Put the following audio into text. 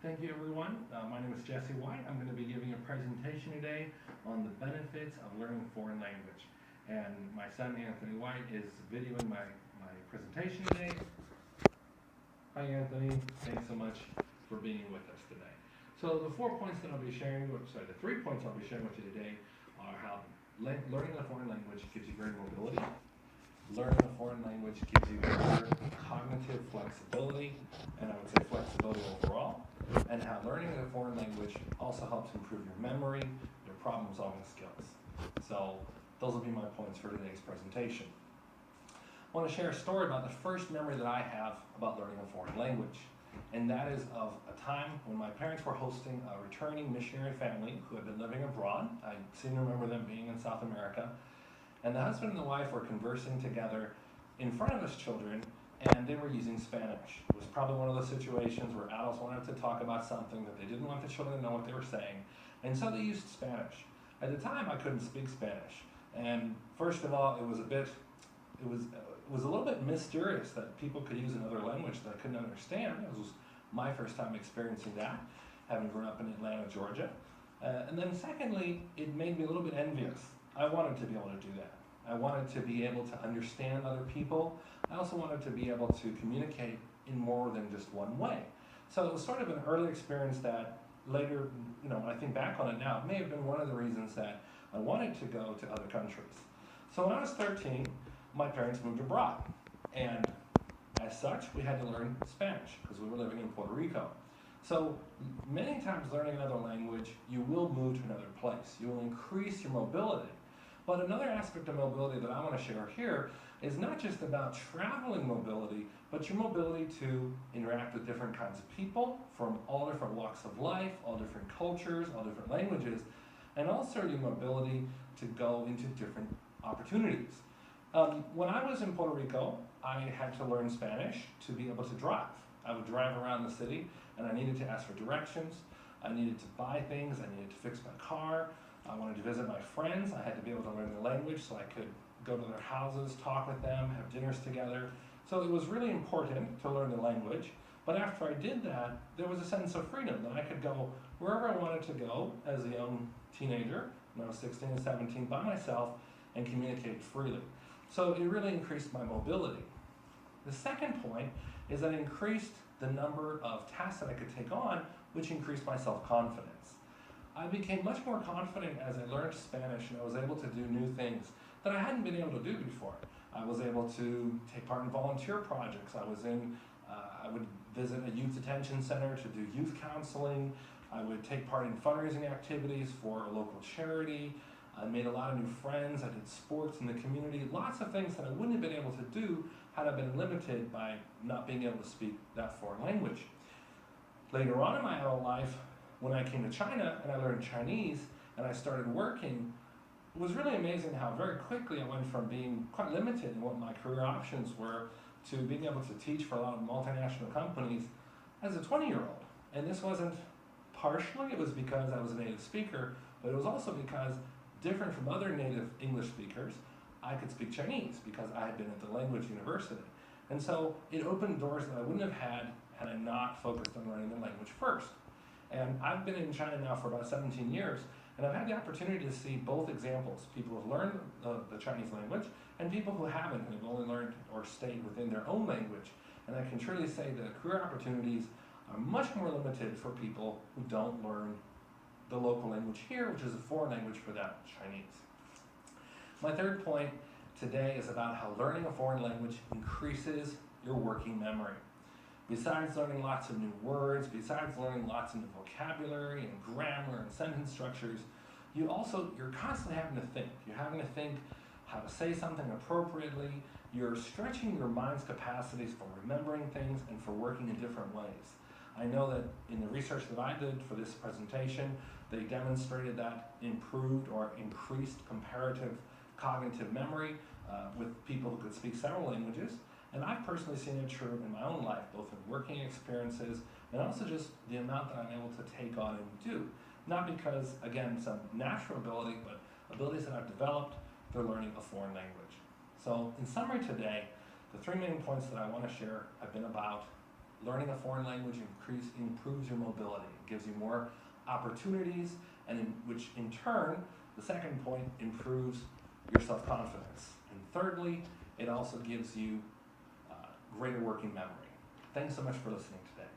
Thank you, everyone. My name is Jesse White. I'm going to be giving a presentation today on the benefits of learning a foreign language. And my son, Anthony White, is videoing my presentation today. Hi, Anthony. Thanks so much for being with us today. So the 4 points that I'll be sharing, the 3 points I'll be sharing with you today are how learning a foreign language gives you greater mobility. Learning a foreign language gives you greater cognitive flexibility, and I would say flexibility overall, and how learning a foreign language also helps improve your memory, your problem-solving skills. So those will be my points for today's presentation. I want to share a story about the first memory that I have about learning a foreign language, and that is of a time when my parents were hosting a returning missionary family who had been living abroad. I seem to remember them being in South America. And the husband and the wife were conversing together in front of his children, and they were using Spanish. It was probably one of those situations where adults wanted to talk about something that they didn't want the children to know what they were saying, and so they used Spanish. At the time, I couldn't speak Spanish, and first of all, it was a little bit mysterious that people could use another language that I couldn't understand. It was my first time experiencing that, having grown up in Atlanta, Georgia. And then secondly, it made me a little bit envious. I wanted to be able to do that. I wanted to be able to understand other people. I also wanted to be able to communicate in more than just one way. So it was sort of an early experience that later, when I think back on it now, it may have been one of the reasons that I wanted to go to other countries. So when I was 13, my parents moved abroad. And as such, we had to learn Spanish because we were living in Puerto Rico. So many times learning another language, you will move to another place. You will increase your mobility. But another aspect of mobility that I want to share here is not just about traveling mobility, but your mobility to interact with different kinds of people from all different walks of life, all different cultures, all different languages, and also your mobility to go into different opportunities. When I was in Puerto Rico, I had to learn Spanish to be able to drive. I would drive around the city and I needed to ask for directions. I needed to buy things. I needed to fix my car. I wanted to visit my friends. I had to be able to learn their language so I could go to their houses, talk with them, have dinners together. So it was really important to learn the language. But after I did that, there was a sense of freedom that I could go wherever I wanted to go as a young teenager, when I was 16 and 17, by myself and communicate freely. So it really increased my mobility. The second point is that it increased the number of tasks that I could take on, which increased my self-confidence. I became much more confident as I learned Spanish and I was able to do new things that I hadn't been able to do before. I was able to take part in volunteer projects. I would visit a youth detention center to do youth counseling. I would take part in fundraising activities for a local charity. I made a lot of new friends. I did sports in the community. Lots of things that I wouldn't have been able to do had I been limited by not being able to speak that foreign language. Later on in my adult life, when I came to China and I learned Chinese and I started working, it was really amazing how very quickly I went from being quite limited in what my career options were to being able to teach for a lot of multinational companies as a 20-year-old. And this wasn't partially, it was because I was a native speaker, but it was also because, different from other native English speakers, I could speak Chinese because I had been at the language university. And so it opened doors that I wouldn't have had I not focused on learning the language first. And I've been in China now for about 17 years, and I've had the opportunity to see both examples. People who have learned the Chinese language, and people who haven't, and have only learned or stayed within their own language. And I can truly say that career opportunities are much more limited for people who don't learn the local language here, which is a foreign language for them, Chinese. My third point today is about how learning a foreign language increases your working memory. Besides learning lots of new words, besides learning lots of new vocabulary and grammar and sentence structures, you're constantly having to think. You're having to think how to say something appropriately. You're stretching your mind's capacities for remembering things and for working in different ways. I know that in the research that I did for this presentation, they demonstrated that improved or increased comparative cognitive memory with people who could speak several languages. And I've personally seen it true in my own life, both in working experiences and also just the amount that I'm able to take on and do. Not because, again, some natural ability, but abilities that I've developed through learning a foreign language. So in summary today, the three main points that I want to share have been about learning a foreign language improves your mobility, it gives you more opportunities, and which in turn, the second point, improves your self-confidence. And thirdly, it also gives you greater working memory. Thanks so much for listening today.